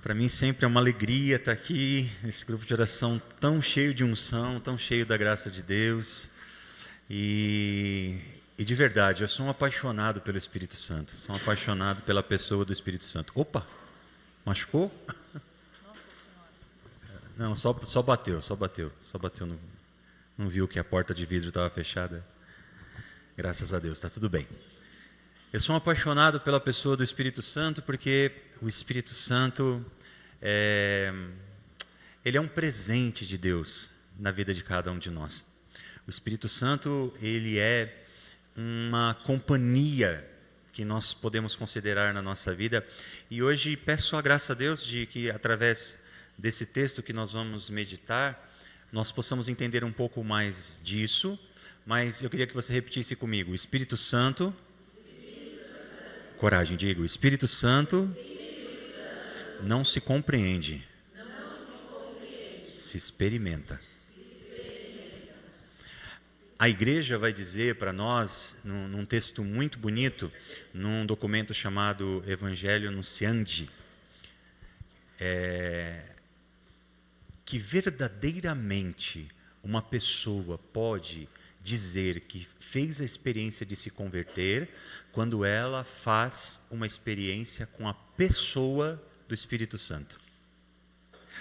Para mim sempre é uma alegria estar aqui, nesse grupo de oração tão cheio de unção, tão cheio da graça de Deus. E de verdade, eu sou um apaixonado pelo Espírito Santo, sou um apaixonado pela pessoa do Espírito Santo. Opa, machucou? Nossa Senhora. Não, só bateu, não viu que a porta de vidro estava fechada. Graças a Deus, está tudo bem. Eu sou um apaixonado pela pessoa do Espírito Santo porque o Espírito Santo ele é um presente de Deus na vida de cada um de nós. O Espírito Santo, ele é uma companhia que nós podemos considerar na nossa vida. E hoje peço a graça a Deus de que, através desse texto que nós vamos meditar, nós possamos entender um pouco mais disso. Mas eu queria que você repetisse comigo: o Espírito Santo, coragem, diga, o Espírito Santo não se compreende, se experimenta. A igreja vai dizer para nós, num texto muito bonito, num documento chamado Evangelho Nunciandi, que verdadeiramente uma pessoa pode dizer que fez a experiência de se converter quando ela faz uma experiência com a pessoa do Espírito Santo.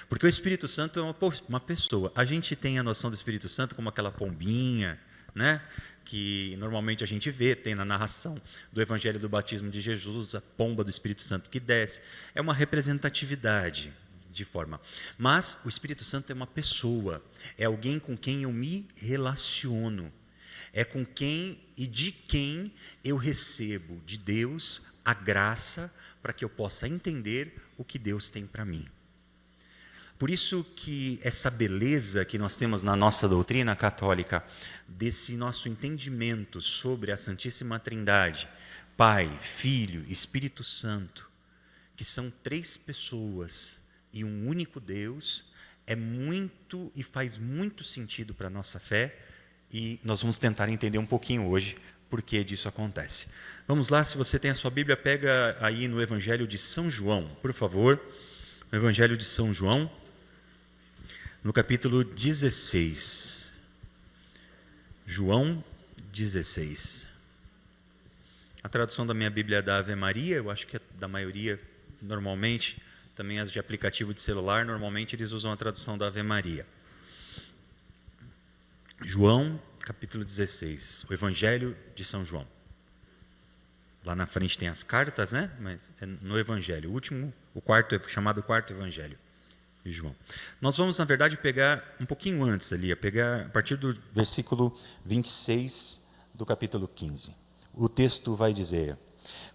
Porque o Espírito Santo é uma pessoa. A gente tem a noção do Espírito Santo como aquela pombinha, né? Que normalmente a gente vê, tem na narração do Evangelho do Batismo de Jesus, a pomba do Espírito Santo que desce. É uma representatividade de forma. Mas o Espírito Santo é uma pessoa, é alguém com quem eu me relaciono, é com quem e de quem eu recebo de Deus a graça para que eu possa entender o que Deus tem para mim. Por isso que essa beleza que nós temos na nossa doutrina católica, desse nosso entendimento sobre a Santíssima Trindade, Pai, Filho, Espírito Santo, que são três pessoas e um único Deus, é muito e faz muito sentido para a nossa fé, e nós vamos tentar entender um pouquinho hoje por que disso acontece. Vamos lá, se você tem a sua Bíblia, pega aí no Evangelho de São João, por favor. No Evangelho de São João, no capítulo 16. João 16. A tradução da minha Bíblia é da Ave Maria, eu acho que é da maioria, normalmente, também as de aplicativo de celular, normalmente eles usam a tradução da Ave Maria. João, capítulo 16, o Evangelho de São João. Lá na frente tem as cartas, né? Mas é no Evangelho, o quarto, chamado quarto Evangelho de João. Nós vamos, na verdade, pegar um pouquinho antes ali, pegar a partir do versículo 26 do capítulo 15. O texto vai dizer: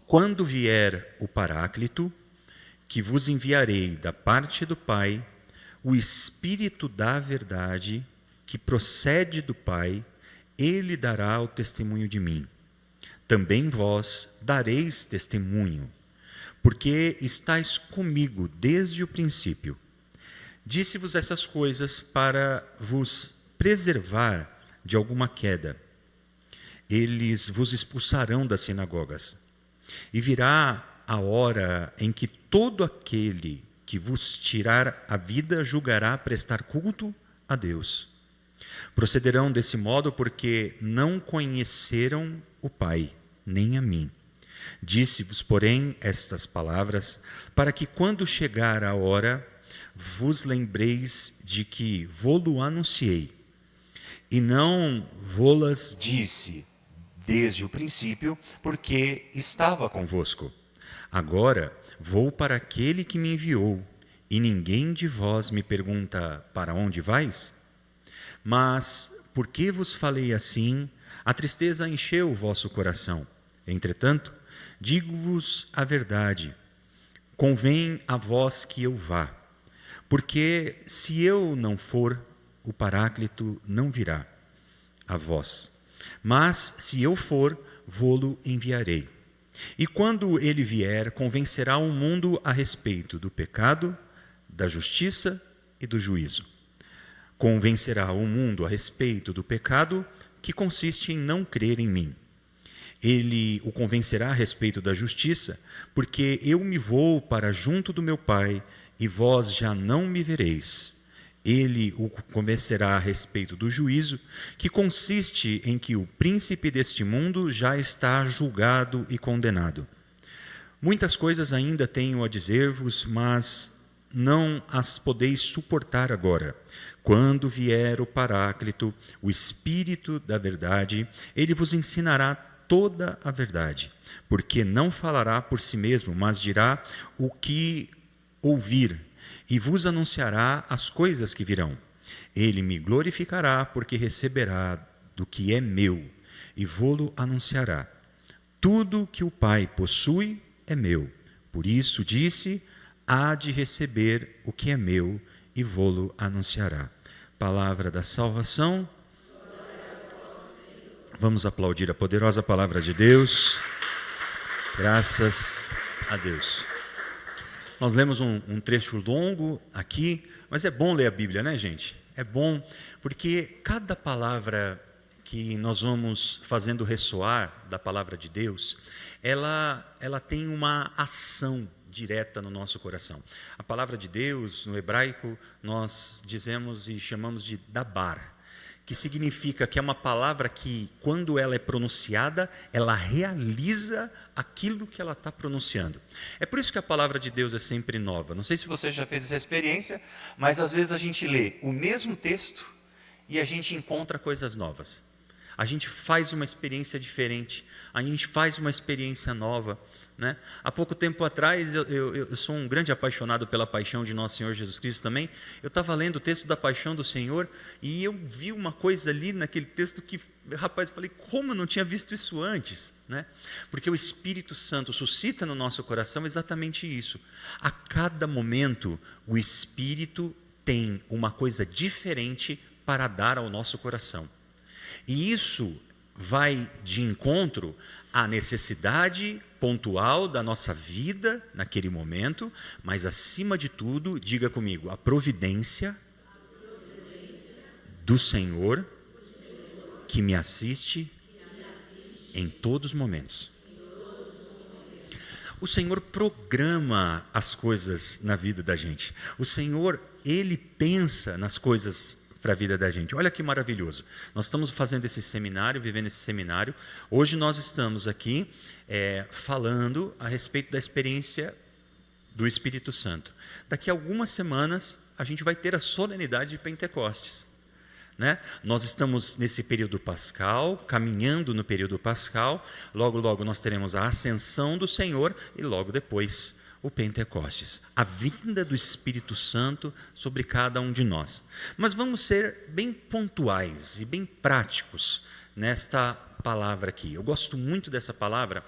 quando vier o Paráclito, que vos enviarei da parte do Pai, o Espírito da verdade, que procede do Pai, ele dará o testemunho de mim. Também vós dareis testemunho, porque estáis comigo desde o princípio. Disse-vos essas coisas para vos preservar de alguma queda. Eles vos expulsarão das sinagogas. E virá a hora em que todo aquele que vos tirar a vida julgará prestar culto a Deus. Procederão desse modo porque não conheceram o Pai, nem a mim. Disse-vos, porém, estas palavras, para que quando chegar a hora, vos lembreis de que vô-lo anunciei. E não vô-las disse desde o princípio, porque estava convosco. Agora vou para aquele que me enviou, e ninguém de vós me pergunta: para onde vais? Mas, porque vos falei assim, a tristeza encheu o vosso coração. Entretanto, digo-vos a verdade, convém a vós que eu vá, porque se eu não for, o Paráclito não virá. a vós. Mas, se eu for, vô-lo enviarei. E quando ele vier, convencerá o mundo a respeito do pecado, da justiça e do juízo. Convencerá o mundo a respeito do pecado, que consiste em não crer em mim. Ele o convencerá a respeito da justiça, porque eu me vou para junto do meu Pai, e vós já não me vereis. Ele o convencerá a respeito do juízo, que consiste em que o príncipe deste mundo já está julgado e condenado. Muitas coisas ainda tenho a dizer-vos, mas não as podeis suportar agora. Quando vier o Paráclito, o Espírito da verdade, ele vos ensinará toda a verdade, porque não falará por si mesmo, mas dirá o que ouvir, e vos anunciará as coisas que virão. Ele me glorificará, porque receberá do que é meu, e vô-lo anunciará. Tudo que o Pai possui é meu. Por isso disse, há de receber o que é meu, e vô-lo anunciará. Palavra da salvação. Vamos aplaudir a poderosa palavra de Deus. Graças a Deus. Nós lemos um trecho longo aqui, mas é bom ler a Bíblia, né, gente? É bom, porque cada palavra que nós vamos fazendo ressoar da palavra de Deus, ela tem uma ação direta no nosso coração. A palavra de Deus, no hebraico, nós dizemos e chamamos de dabar, que significa que é uma palavra que, quando ela é pronunciada, ela realiza aquilo que ela está pronunciando. É por isso que a palavra de Deus é sempre nova. Não sei se você já fez essa experiência, mas às vezes a gente lê o mesmo texto e a gente encontra coisas novas. A gente faz uma experiência diferente, a gente faz uma experiência nova, né? Há pouco tempo atrás, eu sou um grande apaixonado pela paixão de nosso Senhor Jesus Cristo também. Eu estava lendo o texto da paixão do Senhor e eu vi uma coisa ali naquele texto que, rapaz, eu falei, como eu não tinha visto isso antes, né? Porque o Espírito Santo suscita no nosso coração exatamente isso. A cada momento, o Espírito tem uma coisa diferente para dar ao nosso coração. E isso vai de encontro à necessidade pontual da nossa vida naquele momento, mas acima de tudo, diga comigo, a providência do Senhor que me assiste em todos os momentos. O Senhor programa as coisas na vida da gente. O Senhor, Ele pensa nas coisas para a vida da gente. Olha que maravilhoso. Nós estamos fazendo esse seminário, vivendo esse seminário. Hoje nós estamos aqui falando a respeito da experiência do Espírito Santo. Daqui a algumas semanas a gente vai ter a solenidade de Pentecostes, né? Nós estamos nesse período pascal, caminhando no período pascal. Logo, logo nós teremos a ascensão do Senhor e logo depois o Pentecostes, a vinda do Espírito Santo sobre cada um de nós. Mas vamos ser bem pontuais e bem práticos nesta palavra aqui. Eu gosto muito dessa palavra,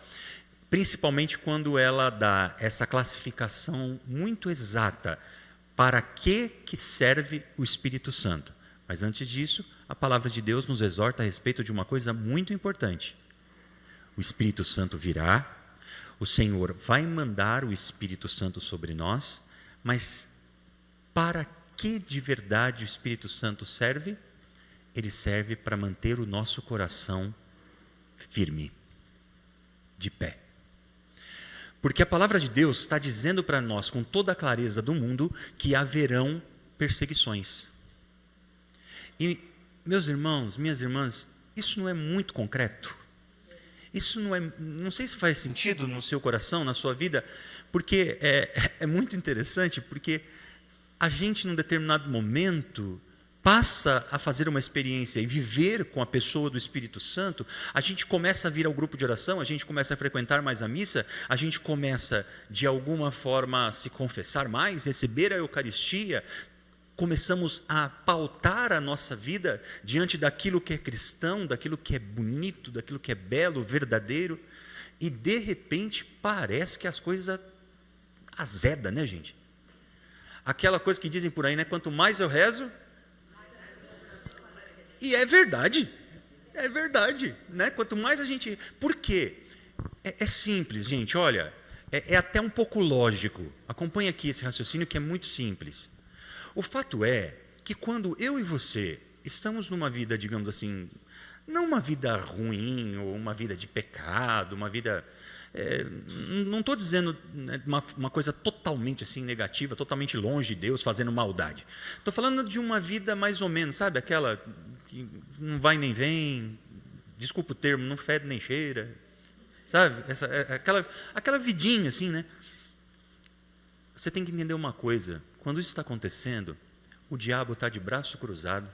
principalmente quando ela dá essa classificação muito exata para que serve o Espírito Santo. Mas antes disso, a palavra de Deus nos exorta a respeito de uma coisa muito importante. O Espírito Santo virá, o Senhor vai mandar o Espírito Santo sobre nós, mas para que de verdade o Espírito Santo serve? Ele serve para manter o nosso coração firme, de pé. Porque a palavra de Deus está dizendo para nós, com toda a clareza do mundo, que haverão perseguições. E, meus irmãos, minhas irmãs, isso não é muito concreto? Isso não sei se faz sentido no seu coração, na sua vida, porque é muito interessante, porque a gente, num determinado momento, passa a fazer uma experiência e viver com a pessoa do Espírito Santo. A gente começa a vir ao grupo de oração, a gente começa a frequentar mais a missa, a gente começa, de alguma forma, a se confessar mais, receber a Eucaristia. Começamos a pautar a nossa vida diante daquilo que é cristão, daquilo que é bonito, daquilo que é belo, verdadeiro, e de repente parece que as coisas azedam, né, gente? Aquela coisa que dizem por aí, né? Quanto mais eu rezo, e é verdade, É verdade, né? Quanto mais a gente... Por quê? É simples, gente, olha, é até um pouco lógico. Acompanhe aqui esse raciocínio que é muito simples. O fato é que quando eu e você estamos numa vida, digamos assim, não uma vida ruim, ou uma vida de pecado, uma vida... não estou dizendo uma coisa totalmente assim negativa, totalmente longe de Deus, fazendo maldade. Estou falando de uma vida mais ou menos, sabe? Aquela que não vai nem vem, desculpa o termo, não fede nem cheira, sabe? Aquela vidinha assim, né? Você tem que entender uma coisa: quando isso está acontecendo, o diabo está de braço cruzado,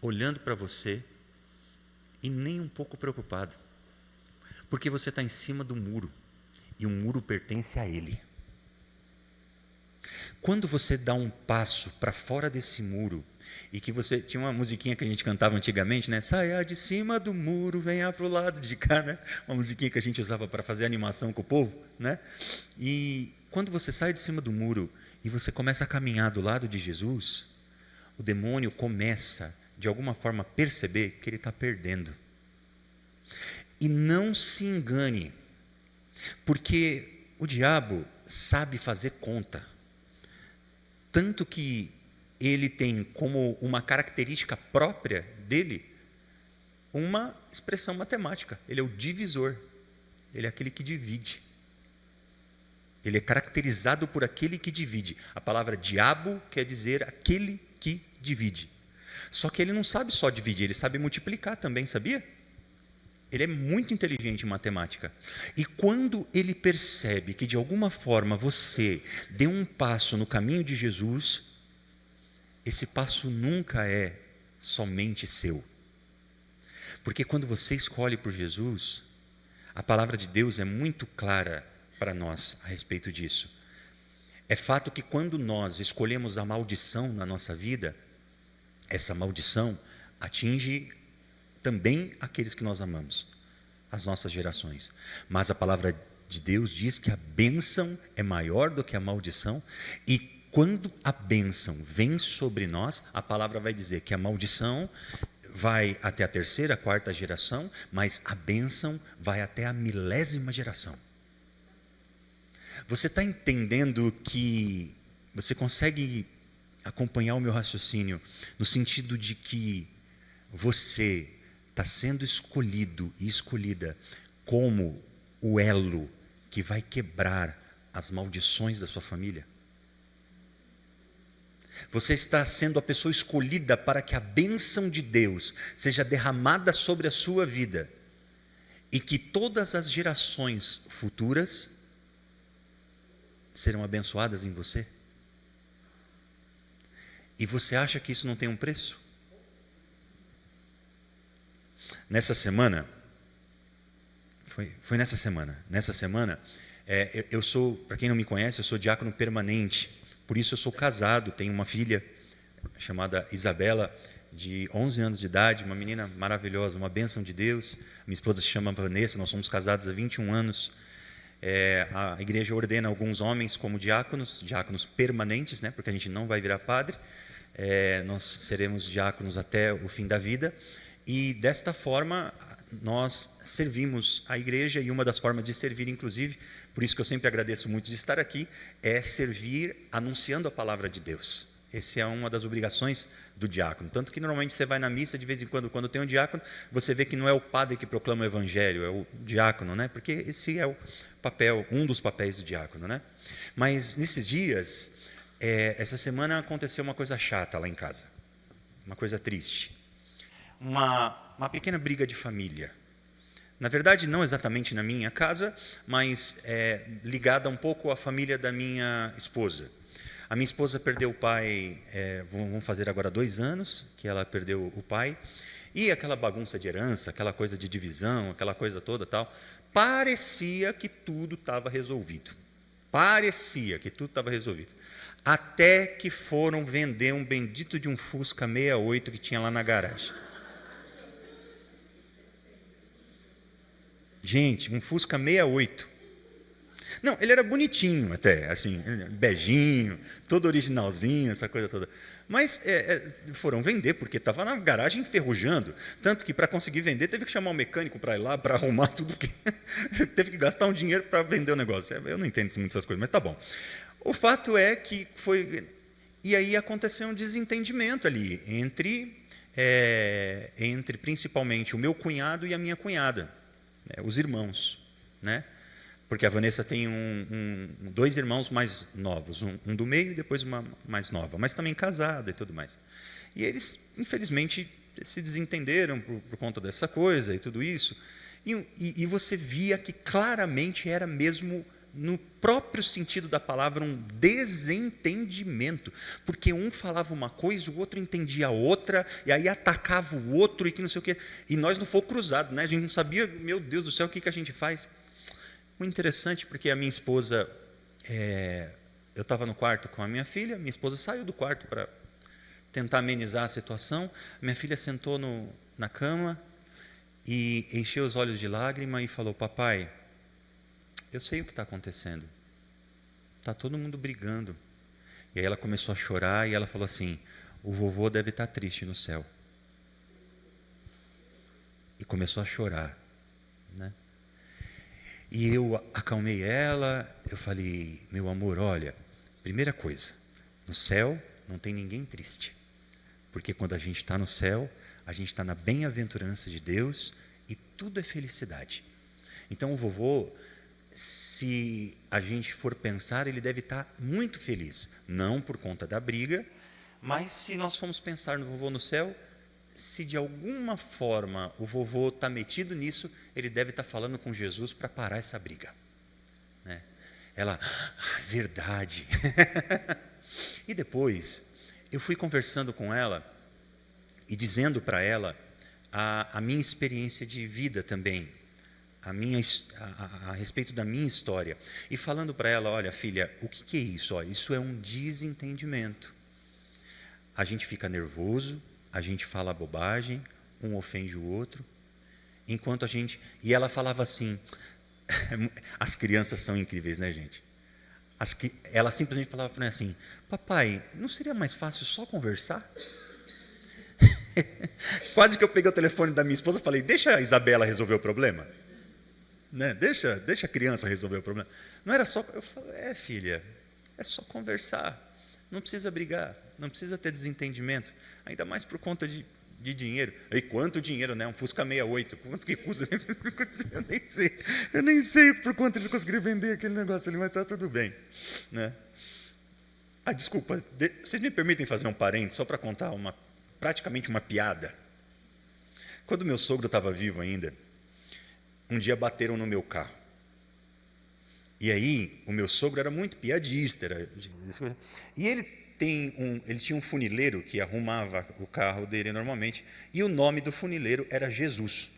olhando para você e nem um pouco preocupado, porque você está em cima do muro e o muro pertence a ele. Quando você dá um passo para fora desse muro, e que você tinha uma musiquinha que a gente cantava antigamente, né? Saia de cima do muro, venha para o lado de cá, né? Uma musiquinha que a gente usava para fazer animação com o povo, né? E quando você sai de cima do muro e você começa a caminhar do lado de Jesus, o demônio começa, de alguma forma, a perceber que ele está perdendo. E não se engane, porque o diabo sabe fazer conta. Tanto que ele tem como uma característica própria dele uma expressão matemática. Ele é o divisor. Ele é aquele que divide. Ele é caracterizado por aquele que divide. A palavra diabo quer dizer aquele que divide. Só que ele não sabe só dividir, ele sabe multiplicar também, sabia? Ele é muito inteligente em matemática. E quando ele percebe que de alguma forma você deu um passo no caminho de Jesus, esse passo nunca é somente seu. Porque quando você escolhe por Jesus, a palavra de Deus é muito clara para nós a respeito disso. É fato que quando nós escolhemos a maldição na nossa vida, essa maldição atinge também aqueles que nós amamos, as nossas gerações. Mas a palavra de Deus diz que a bênção é maior do que a maldição, e quando a bênção vem sobre nós, a palavra vai dizer que a maldição vai até a terceira, a quarta geração, mas a bênção vai até a 1000ª geração. Você está entendendo que você consegue acompanhar o meu raciocínio no sentido de que você está sendo escolhido e escolhida como o elo que vai quebrar as maldições da sua família? Você está sendo a pessoa escolhida para que a bênção de Deus seja derramada sobre a sua vida e que todas as gerações futuras serão abençoadas em você? E você acha que isso não tem um preço? Nessa semana, foi nessa semana, eu sou, para quem não me conhece, eu sou diácono permanente, por isso eu sou casado, tenho uma filha chamada Isabela, de 11 anos de idade, uma menina maravilhosa, uma bênção de Deus. Minha esposa se chama Vanessa, nós somos casados há 21 anos. A igreja ordena alguns homens como diáconos permanentes, né, porque a gente não vai virar padre, nós seremos diáconos até o fim da vida, e desta forma nós servimos a igreja, e uma das formas de servir, inclusive, por isso que eu sempre agradeço muito de estar aqui, é servir anunciando a palavra de Deus. Essa é uma das obrigações do diácono, tanto que normalmente você vai na missa, de vez em quando tem um diácono, você vê que não é o padre que proclama o evangelho, é o diácono, né? Porque esse é o papel, um dos papéis do diácono, né? Mas nesses dias, essa semana aconteceu uma coisa chata lá em casa, uma coisa triste, uma pequena briga de família. Na verdade, não exatamente na minha casa, mas ligada um pouco à família da minha esposa. A minha esposa perdeu o pai, vão fazer agora 2 anos que ela perdeu o pai, e aquela bagunça de herança, aquela coisa de divisão, aquela coisa toda tal, parecia que tudo estava resolvido. Até que foram vender um bendito de um Fusca 68 que tinha lá na garagem. Gente, um Fusca 68. Não, ele era bonitinho até, assim, beijinho, todo originalzinho, essa coisa toda. Mas foram vender, porque estava na garagem enferrujando. Tanto que, para conseguir vender, teve que chamar um mecânico para ir lá, para arrumar tudo. Teve que gastar um dinheiro para vender o negócio. Eu não entendo muito essas coisas, mas tá bom. O fato é que foi... E aí aconteceu um desentendimento ali entre principalmente o meu cunhado e a minha cunhada, né, os irmãos, né? Porque a Vanessa tem dois irmãos mais novos, um do meio e depois uma mais nova, mas também casada e tudo mais. E eles, infelizmente, se desentenderam por conta dessa coisa e tudo isso. E você via que claramente era mesmo, no próprio sentido da palavra, um desentendimento. Porque um falava uma coisa, o outro entendia a outra, e aí atacava o outro e que não sei o quê. E nós no fogo cruzado, né? A gente não sabia, meu Deus do céu, o que a gente faz? Muito interessante, porque a minha esposa, eu estava no quarto com a minha filha, minha esposa saiu do quarto para tentar amenizar a situação, minha filha sentou na cama e encheu os olhos de lágrima e falou: papai, eu sei o que está acontecendo, está todo mundo brigando. E aí ela começou a chorar e ela falou assim: o vovô deve estar triste no céu. E começou a chorar, né? E eu acalmei ela, eu falei: meu amor, olha, primeira coisa, no céu não tem ninguém triste, porque quando a gente está no céu, a gente está na bem-aventurança de Deus e tudo é felicidade. Então o vovô, se a gente for pensar, ele deve estar muito feliz, não por conta da briga, mas se nós formos pensar no vovô no céu, se de alguma forma o vovô está metido nisso, ele deve estar falando com Jesus para parar essa briga, né? Ela: verdade. E depois eu fui conversando com ela e dizendo para ela a minha experiência de vida também, a respeito da minha história, e falando para ela: olha, filha, o que é isso? Olha, isso é um desentendimento. A gente fica nervoso, a gente fala bobagem, um ofende o outro, enquanto a gente... E ela falava assim, as crianças são incríveis, né, gente? Ela simplesmente falava para mim assim: papai, não seria mais fácil só conversar? Quase que eu peguei o telefone da minha esposa e falei: deixa a Isabela resolver o problema, né? Deixa a criança resolver o problema. Não era só... Eu falei: filha, é só conversar, não precisa brigar, não precisa ter desentendimento, ainda mais por conta de dinheiro. E quanto dinheiro, né? Um Fusca 68, quanto que custa? Eu nem sei por quanto eles conseguiram vender aquele negócio ali, mas está tudo bem, né? Desculpa, vocês me permitem fazer um parênteses só para contar praticamente uma piada? Quando meu sogro estava vivo ainda, um dia bateram no meu carro. E aí, o meu sogro era muito piadista. E ele tinha um funileiro que arrumava o carro dele normalmente, e o nome do funileiro era Jesus.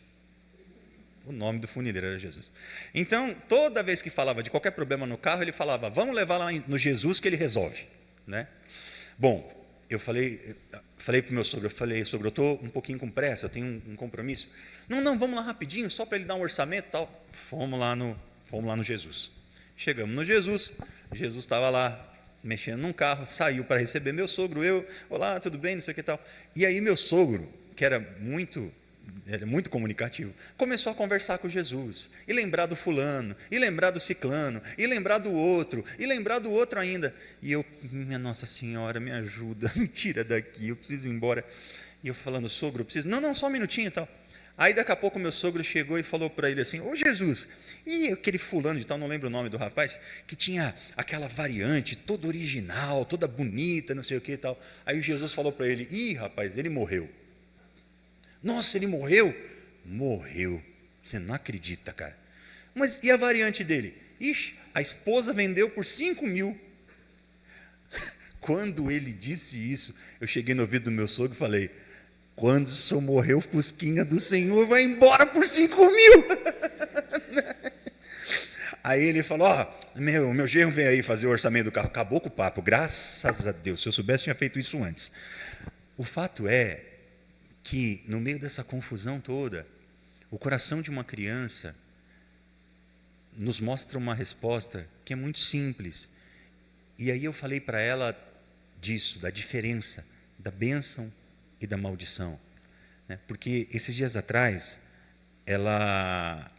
O nome do funileiro era Jesus. Então, toda vez que falava de qualquer problema no carro, ele falava: vamos levar lá no Jesus que ele resolve, né? Bom, eu falei para o meu sogro, sogro, eu estou um pouquinho com pressa, eu tenho um compromisso. Não, vamos lá rapidinho, só para ele dar um orçamento e tal. Fomos lá no Jesus. Chegamos no Jesus estava lá, mexendo num carro, saiu para receber meu sogro, olá, tudo bem, não sei o que tal. E aí meu sogro, que era muito comunicativo, começou a conversar com Jesus, e lembrar do fulano, e lembrar do ciclano, e lembrar do outro ainda. E eu: minha Nossa Senhora, me ajuda, me tira daqui, eu preciso ir embora. E eu falando: sogro, eu preciso... Não, só um minutinho e tal. Aí daqui a pouco meu sogro chegou e falou para ele assim: ô Jesus, e aquele fulano de tal, não lembro o nome do rapaz, que tinha aquela variante toda original, toda bonita, não sei o que e tal. Aí o Jesus falou para ele: ih, rapaz, ele morreu. Nossa, ele morreu? Morreu. Você não acredita, cara. Mas e a variante dele? Ixi, a esposa vendeu por 5 mil. Quando ele disse isso, eu cheguei no ouvido do meu sogro e falei: quando o senhor morrer, o Fusquinha do Senhor vai embora por 5 mil. Aí ele falou: meu genro veio aí fazer o orçamento do carro. Acabou com o papo, graças a Deus. Se eu soubesse, tinha feito isso antes. O fato é que, no meio dessa confusão toda, o coração de uma criança nos mostra uma resposta que é muito simples. E aí eu falei para ela disso, da diferença da bênção e da maldição, né? Porque esses dias atrás, ela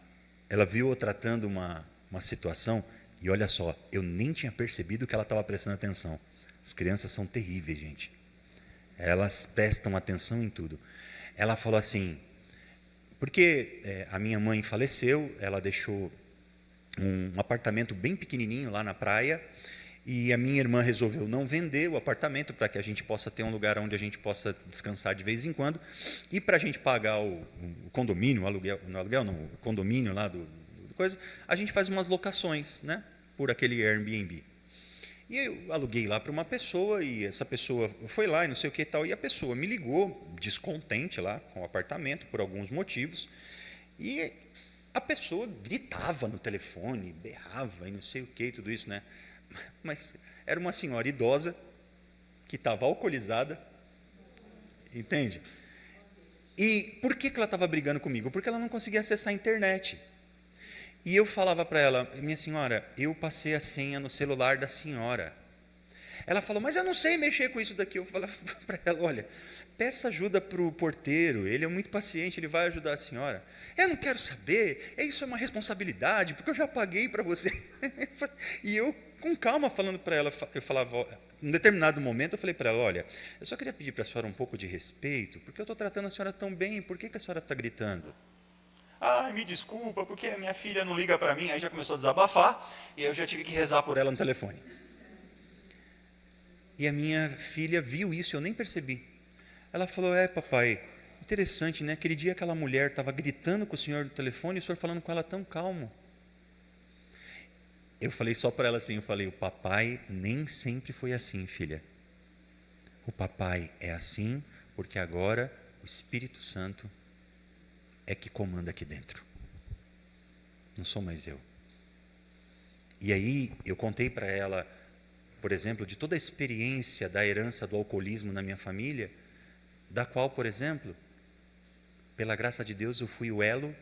viu eu tratando uma situação, e olha só, eu nem tinha percebido que ela estava prestando atenção. As crianças são terríveis, gente. Elas prestam atenção em tudo. Ela falou assim, porque a minha mãe faleceu, ela deixou um apartamento bem pequenininho lá na praia, e a minha irmã resolveu não vender o apartamento para que a gente possa ter um lugar onde a gente possa descansar de vez em quando, e para a gente pagar o condomínio, o condomínio lá do coisa, a gente faz umas locações, né, por aquele Airbnb. E eu aluguei lá para uma pessoa, e essa pessoa foi lá e não sei o que e tal, e a pessoa me ligou, descontente lá com o apartamento, por alguns motivos, e a pessoa gritava no telefone, berrava e não sei o que e tudo isso, né? Mas era uma senhora idosa que estava alcoolizada, entende? E por que ela estava brigando comigo? Porque ela não conseguia acessar a internet. E eu falava para ela, minha senhora, eu passei a senha no celular da senhora. Ela falou, mas eu não sei mexer com isso daqui. Eu falava para ela, olha, peça ajuda para o porteiro, ele é muito paciente, ele vai ajudar a senhora. Eu não quero saber, isso é uma responsabilidade, porque eu já paguei para você. E eu, com calma, falando para ela, eu falava, em determinado momento, eu falei para ela, olha, eu só queria pedir para a senhora um pouco de respeito, porque eu estou tratando a senhora tão bem, por que a senhora está gritando? Ah, me desculpa, porque a minha filha não liga para mim. Aí já começou a desabafar, e eu já tive que rezar por ela no telefone. E a minha filha viu isso, eu nem percebi. Ela falou, papai, interessante, né? Aquele dia aquela mulher estava gritando com o senhor no telefone, e o senhor falando com ela tão calmo. Eu falei só para ela assim, eu falei, o papai nem sempre foi assim, filha. O papai é assim, porque agora o Espírito Santo é que comanda aqui dentro. Não sou mais eu. E aí eu contei para ela, por exemplo, de toda a experiência da herança do alcoolismo na minha família, da qual, por exemplo, pela graça de Deus, eu fui o elo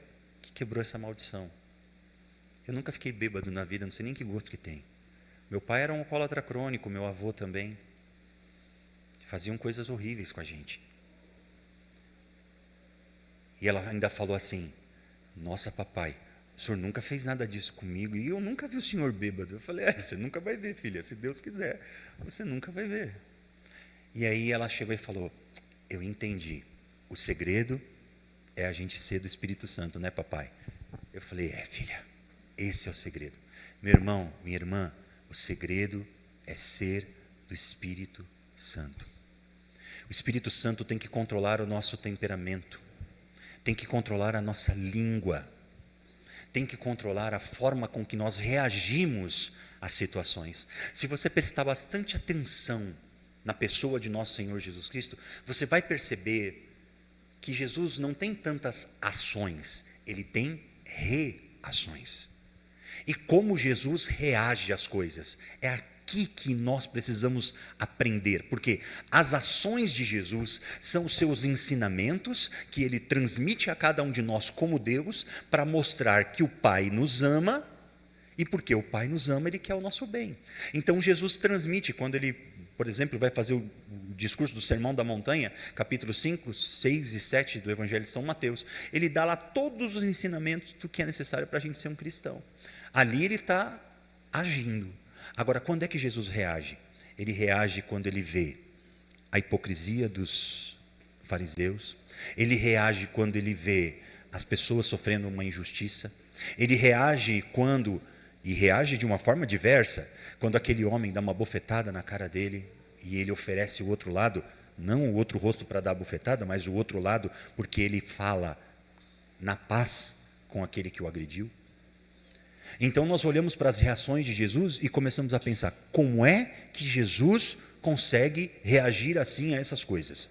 que quebrou essa maldição. Eu nunca fiquei bêbado na vida, não sei nem que gosto que tem. Meu pai era um alcoólatra crônico, meu avô também. Faziam coisas horríveis com a gente. E ela ainda falou assim, nossa papai, o senhor nunca fez nada disso comigo, e eu nunca vi o senhor bêbado. Eu falei, você nunca vai ver, filha, se Deus quiser, você nunca vai ver. E aí ela chegou e falou, eu entendi, o segredo é a gente ser do Espírito Santo, né papai? Eu falei, filha, esse é o segredo. Meu irmão, minha irmã, o segredo é ser do Espírito Santo. O Espírito Santo tem que controlar o nosso temperamento, tem que controlar a nossa língua, tem que controlar a forma com que nós reagimos às situações. Se você prestar bastante atenção na pessoa de nosso Senhor Jesus Cristo, você vai perceber que Jesus não tem tantas ações, ele tem reações. E como Jesus reage às coisas, é aqui que nós precisamos aprender, porque as ações de Jesus são os seus ensinamentos que ele transmite a cada um de nós como Deus, para mostrar que o Pai nos ama, e porque o Pai nos ama, ele quer o nosso bem. Então Jesus transmite, quando ele, por exemplo, vai fazer o discurso do Sermão da Montanha, capítulo 5, 6 e 7 do Evangelho de São Mateus, ele dá lá todos os ensinamentos do que é necessário para a gente ser um cristão. Ali ele está agindo. Agora, quando é que Jesus reage? Ele reage quando ele vê a hipocrisia dos fariseus, ele reage quando ele vê as pessoas sofrendo uma injustiça, ele reage e reage de uma forma diversa, quando aquele homem dá uma bofetada na cara dele, e ele oferece o outro lado, não o outro rosto para dar a bofetada, mas o outro lado, porque ele fala na paz com aquele que o agrediu. Então nós olhamos para as reações de Jesus e começamos a pensar, como é que Jesus consegue reagir assim a essas coisas?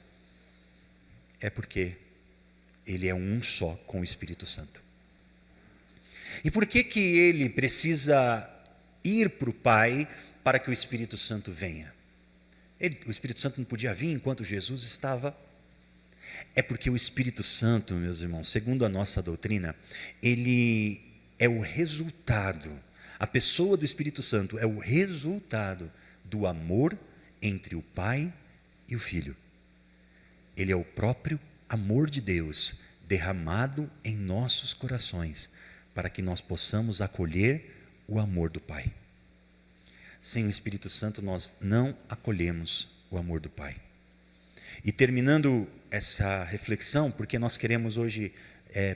É porque ele é um só com o Espírito Santo. E por que ele precisa ir para o Pai para que o Espírito Santo venha? O Espírito Santo não podia vir enquanto Jesus estava. É porque o Espírito Santo, meus irmãos, segundo a nossa doutrina, ele é o resultado, a pessoa do Espírito Santo é o resultado do amor entre o Pai e o Filho. Ele é o próprio amor de Deus derramado em nossos corações, para que nós possamos acolher o amor do Pai. Sem o Espírito Santo nós não acolhemos o amor do Pai. E terminando essa reflexão, porque nós queremos hoje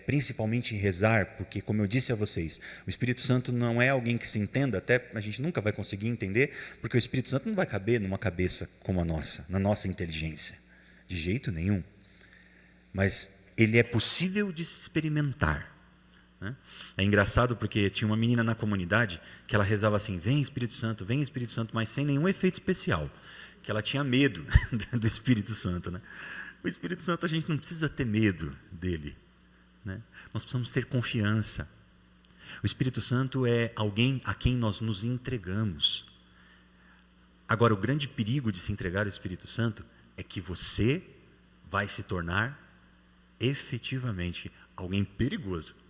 principalmente rezar, porque como eu disse a vocês, o Espírito Santo não é alguém que se entenda, até a gente nunca vai conseguir entender, porque o Espírito Santo não vai caber numa cabeça como a nossa, na nossa inteligência, de jeito nenhum. Mas ele é possível de se experimentar. É engraçado porque tinha uma menina na comunidade que ela rezava assim: vem Espírito Santo, mas sem nenhum efeito especial, que ela tinha medo do Espírito Santo, né? O Espírito Santo a gente não precisa ter medo dele, né? Nós precisamos ter confiança. O Espírito Santo é alguém a quem nós nos entregamos. Agora, o grande perigo de se entregar ao Espírito Santo é que você vai se tornar efetivamente alguém perigoso.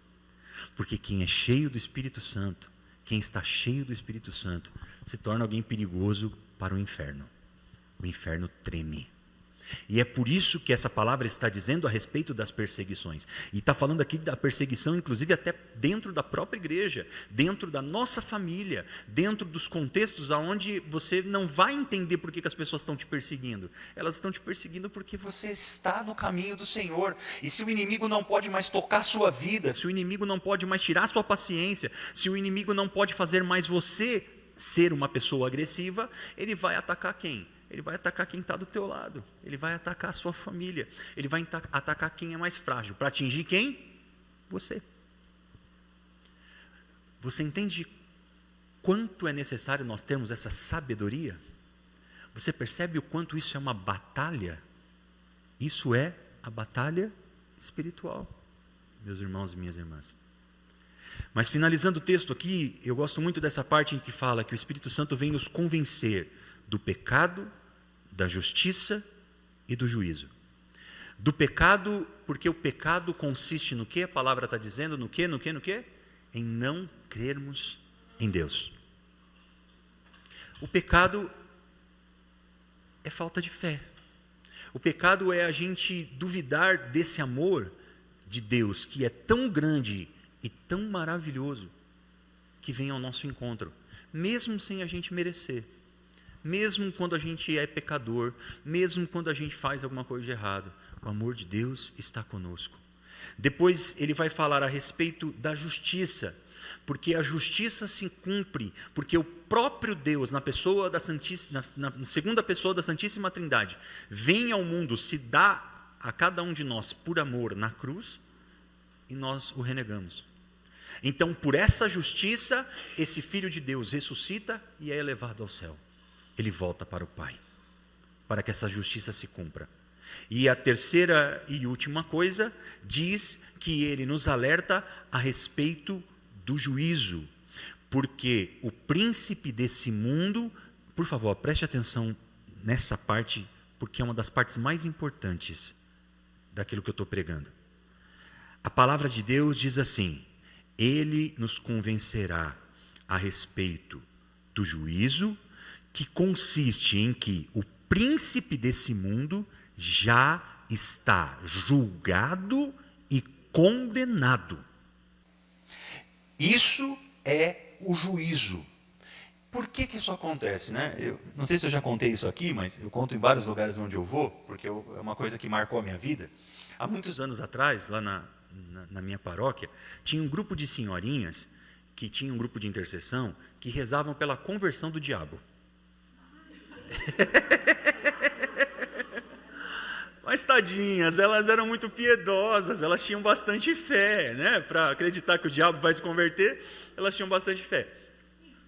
Porque quem é cheio do Espírito Santo, quem está cheio do Espírito Santo, se torna alguém perigoso para o inferno. O inferno treme. E é por isso que essa palavra está dizendo a respeito das perseguições. E está falando aqui da perseguição, inclusive até dentro da própria igreja, dentro da nossa família, dentro dos contextos onde você não vai entender por que as pessoas estão te perseguindo. Elas estão te perseguindo porque você está no caminho do Senhor. E se o inimigo não pode mais tocar a sua vida, se o inimigo não pode mais tirar a sua paciência, se o inimigo não pode fazer mais você ser uma pessoa agressiva, ele vai atacar quem? Ele vai atacar quem está do teu lado, ele vai atacar a sua família, ele vai atacar quem é mais frágil, para atingir quem? Você. Você entende quanto é necessário nós termos essa sabedoria? Você percebe o quanto isso é uma batalha? Isso é a batalha espiritual, meus irmãos e minhas irmãs. Mas finalizando o texto aqui, eu gosto muito dessa parte em que fala que o Espírito Santo vem nos convencer do pecado, da justiça e do juízo. Do pecado, porque o pecado consiste no que? A palavra está dizendo no que? Em não crermos em Deus. O pecado é falta de fé. O pecado é a gente duvidar desse amor de Deus, que é tão grande e tão maravilhoso, que vem ao nosso encontro, mesmo sem a gente merecer. Mesmo quando a gente é pecador, mesmo quando a gente faz alguma coisa de errado, o amor de Deus está conosco. Depois ele vai falar a respeito da justiça, porque a justiça se cumpre, porque o próprio Deus, na segunda pessoa da Santíssima Trindade, vem ao mundo, se dá a cada um de nós por amor na cruz, e nós o renegamos. Então, por essa justiça, esse Filho de Deus ressuscita e é elevado ao céu. Ele volta para o Pai, para que essa justiça se cumpra. E a terceira e última coisa, diz que ele nos alerta a respeito do juízo, porque o príncipe desse mundo, por favor, preste atenção nessa parte, porque é uma das partes mais importantes daquilo que eu estou pregando. A palavra de Deus diz assim: ele nos convencerá a respeito do juízo, que consiste em que o príncipe desse mundo já está julgado e condenado. Isso é o juízo. Por que isso acontece, né? Eu não sei se eu já contei isso aqui, mas eu conto em vários lugares onde eu vou, porque é uma coisa que marcou a minha vida. Há muitos anos atrás, lá na minha paróquia, tinha um grupo de senhorinhas que tinha um grupo de intercessão que rezavam pela conversão do diabo. Mas tadinhas, elas eram muito piedosas, elas tinham bastante fé, né? Para acreditar que o diabo vai se converter, elas tinham bastante fé.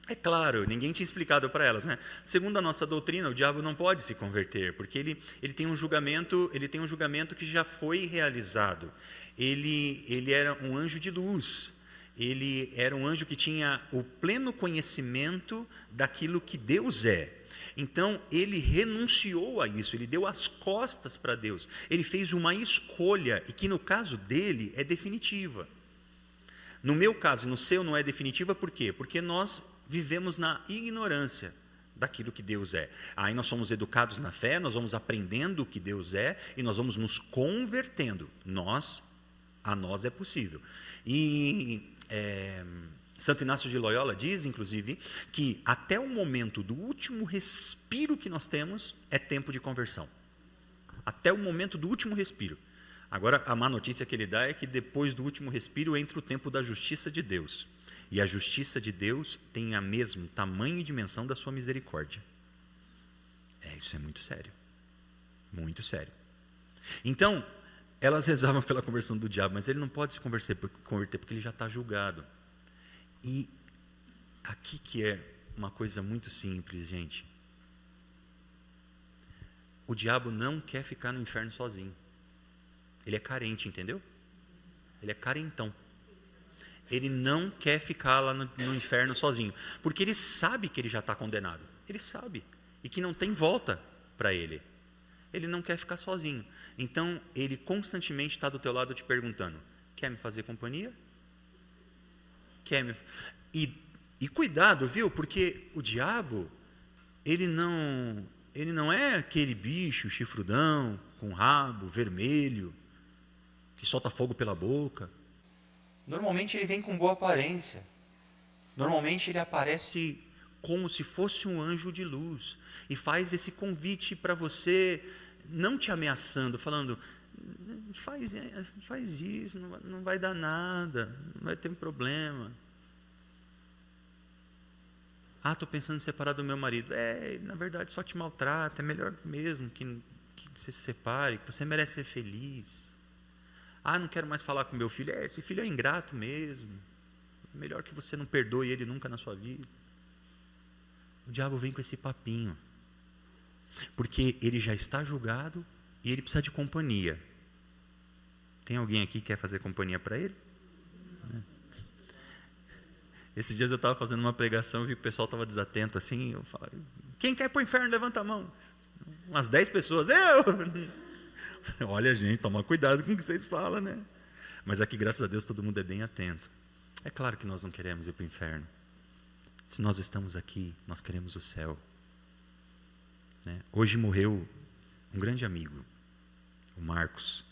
É claro, ninguém tinha explicado para elas, né? Segundo a nossa doutrina, o diabo não pode se converter, porque ele tem um julgamento que já foi realizado. Ele era um anjo de luz. Ele era um anjo que tinha o pleno conhecimento daquilo que Deus é. Então, ele renunciou a isso, ele deu as costas para Deus. Ele fez uma escolha, e que no caso dele é definitiva. No meu caso, no seu não é definitiva, por quê? Porque nós vivemos na ignorância daquilo que Deus é. Aí nós somos educados na fé, nós vamos aprendendo o que Deus é e nós vamos nos convertendo. A nós é possível. E Santo Inácio de Loyola diz, inclusive, que até o momento do último respiro que nós temos é tempo de conversão. Até o momento do último respiro. Agora, a má notícia que ele dá é que depois do último respiro entra o tempo da justiça de Deus. E a justiça de Deus tem a mesmo tamanho e dimensão da sua misericórdia. Isso é muito sério. Muito sério. Então, elas rezavam pela conversão do diabo, mas ele não pode se converter porque ele já está julgado. E aqui que é uma coisa muito simples, gente. O diabo não quer ficar no inferno sozinho. Ele é carente, entendeu? Ele é carentão. Ele não quer ficar lá no inferno sozinho, porque ele sabe que ele já está condenado. Ele sabe. E que não tem volta para ele. Ele não quer ficar sozinho. Então, ele constantemente está do teu lado te perguntando: quer me fazer companhia? E cuidado, viu? Porque o diabo, ele não é aquele bicho chifrudão, com rabo vermelho, que solta fogo pela boca. Normalmente ele vem com boa aparência. Normalmente ele aparece como se fosse um anjo de luz e faz esse convite para você, não te ameaçando, falando: faz isso, não vai dar nada, não vai ter um problema. Estou pensando em separar do meu marido. Na verdade só te maltrata, é melhor mesmo que você se separe, que você merece ser feliz. Não quero mais falar com meu filho. Esse filho é ingrato mesmo. Melhor que você não perdoe ele nunca na sua vida. O diabo vem com esse papinho. Porque ele já está julgado e ele precisa de companhia. Tem alguém aqui que quer fazer companhia para ele? Esses dias eu estava fazendo uma pregação e vi que o pessoal estava desatento assim. Eu falei: quem quer ir para o inferno, levanta a mão. Umas 10 pessoas. Olha, gente, toma cuidado com o que vocês falam, né? Mas aqui, graças a Deus, todo mundo é bem atento. É claro que nós não queremos ir para o inferno. Se nós estamos aqui, nós queremos o céu. Hoje morreu um grande amigo, o Marcos.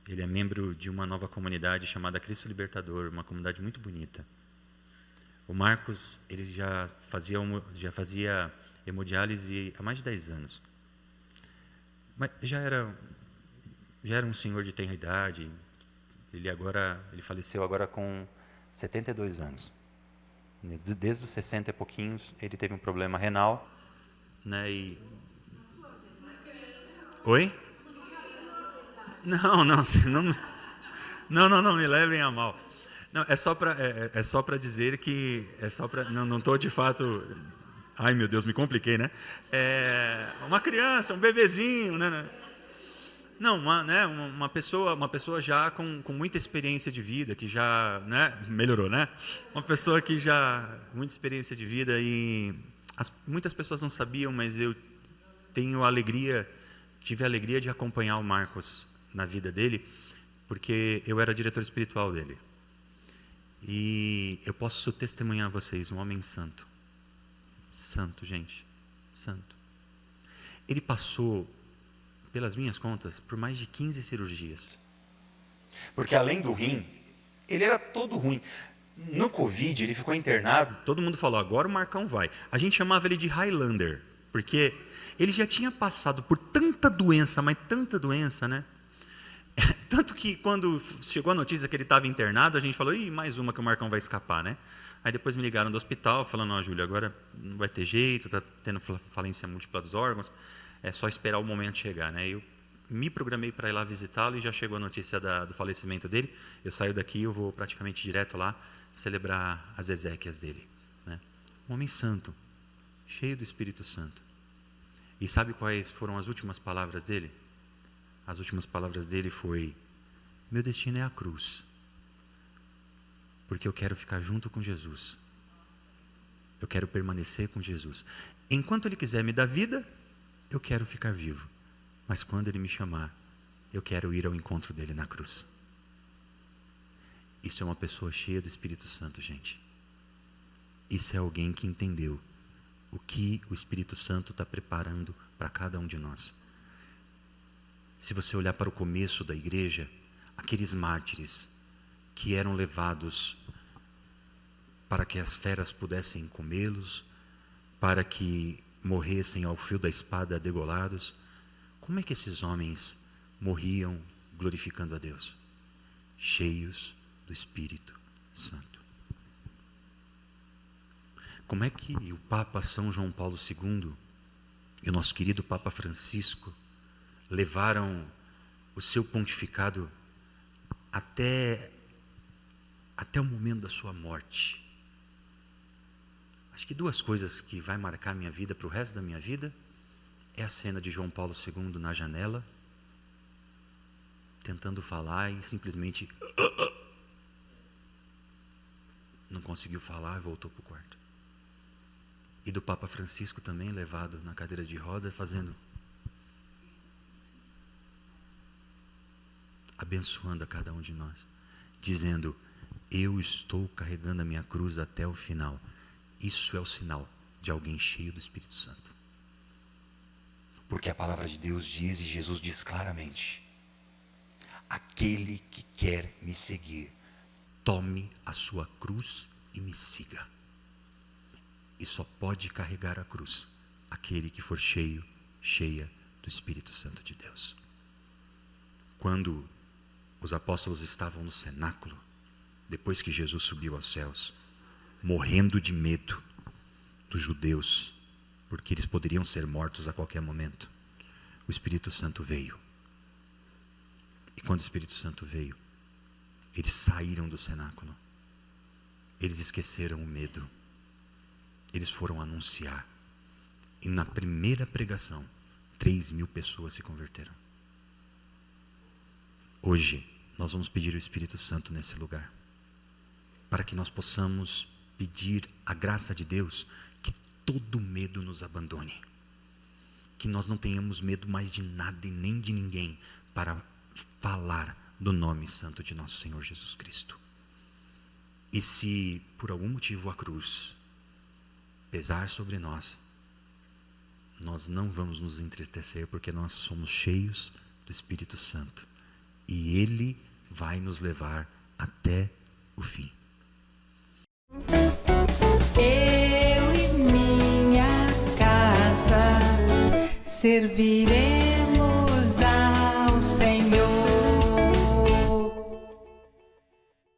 Ele é membro de uma nova comunidade chamada Cristo Libertador, uma comunidade muito bonita. O Marcos, ele já fazia hemodiálise há mais de 10 anos. Mas já era um senhor de tenra idade. Ele faleceu agora com 72 anos. Desde os 60 e pouquinhos, ele teve um problema renal, Oi? Não me levem a mal. Não, é só para dizer que não estou de fato. Ai, meu Deus, me compliquei, né? Uma criança, um bebezinho, né? Não, uma pessoa já com muita experiência de vida, que já, melhorou, né? Uma pessoa que já muita experiência de vida e muitas pessoas não sabiam, mas eu tive a alegria de acompanhar o Marcos na vida dele, porque eu era diretor espiritual dele. E eu posso testemunhar a vocês, um homem santo. Santo, gente, santo. Ele passou, pelas minhas contas, por mais de 15 cirurgias. Porque além do rim, ele era todo ruim. No Covid, ele ficou internado, todo mundo falou: agora o Marcão vai. A gente chamava ele de Highlander, porque ele já tinha passado por tanta doença, mas tanta doença, né? Tanto que quando chegou a notícia que ele estava internado, a gente falou: mais uma que o Marcão vai escapar, né? Aí depois me ligaram do hospital, falando: Júlio, agora não vai ter jeito, está tendo falência múltipla dos órgãos, é só esperar o momento chegar, né? Eu me programei para ir lá visitá-lo e já chegou a notícia do falecimento dele. Eu saio daqui, eu vou praticamente direto lá celebrar as exéquias dele, né? Um homem santo, cheio do Espírito Santo. E sabe quais foram as últimas palavras dele? As últimas palavras dele foi: meu destino é a cruz, porque eu quero ficar junto com Jesus. Eu quero permanecer com Jesus. Enquanto Ele quiser me dar vida, eu quero ficar vivo. Mas quando Ele me chamar, eu quero ir ao encontro dele na cruz. Isso é uma pessoa cheia do Espírito Santo, gente. Isso é alguém que entendeu o que o Espírito Santo está preparando para cada um de nós. Se você olhar para o começo da igreja, aqueles mártires que eram levados para que as feras pudessem comê-los, para que morressem ao fio da espada degolados, como é que esses homens morriam glorificando a Deus? Cheios do Espírito Santo. Como é que o Papa São João Paulo II e o nosso querido Papa Francisco levaram o seu pontificado até o momento da sua morte? Acho que duas coisas que vai marcar a minha vida para o resto da minha vida é a cena de João Paulo II na janela, tentando falar e simplesmente não conseguiu falar e voltou para o quarto. E do Papa Francisco também, levado na cadeira de roda, abençoando a cada um de nós, dizendo: eu estou carregando a minha cruz até o final. Isso é o sinal de alguém cheio do Espírito Santo. Porque a palavra de Deus diz, e Jesus diz claramente: aquele que quer me seguir, tome a sua cruz e me siga. E só pode carregar a cruz aquele que for cheia do Espírito Santo de Deus. Quando os apóstolos estavam no cenáculo, depois que Jesus subiu aos céus, morrendo de medo dos judeus, porque eles poderiam ser mortos a qualquer momento, o Espírito Santo veio. E quando o Espírito Santo veio, eles saíram do cenáculo. Eles esqueceram o medo. Eles foram anunciar. E na primeira pregação, 3.000 pessoas se converteram. Hoje, nós vamos pedir o Espírito Santo nesse lugar, para que nós possamos pedir a graça de Deus, que todo medo nos abandone, que nós não tenhamos medo mais de nada e nem de ninguém, para falar do nome santo de nosso Senhor Jesus Cristo. E se por algum motivo a cruz pesar sobre nós, nós não vamos nos entristecer, porque nós somos cheios do Espírito Santo e Ele vai nos levar até o fim. Eu e minha casa servirei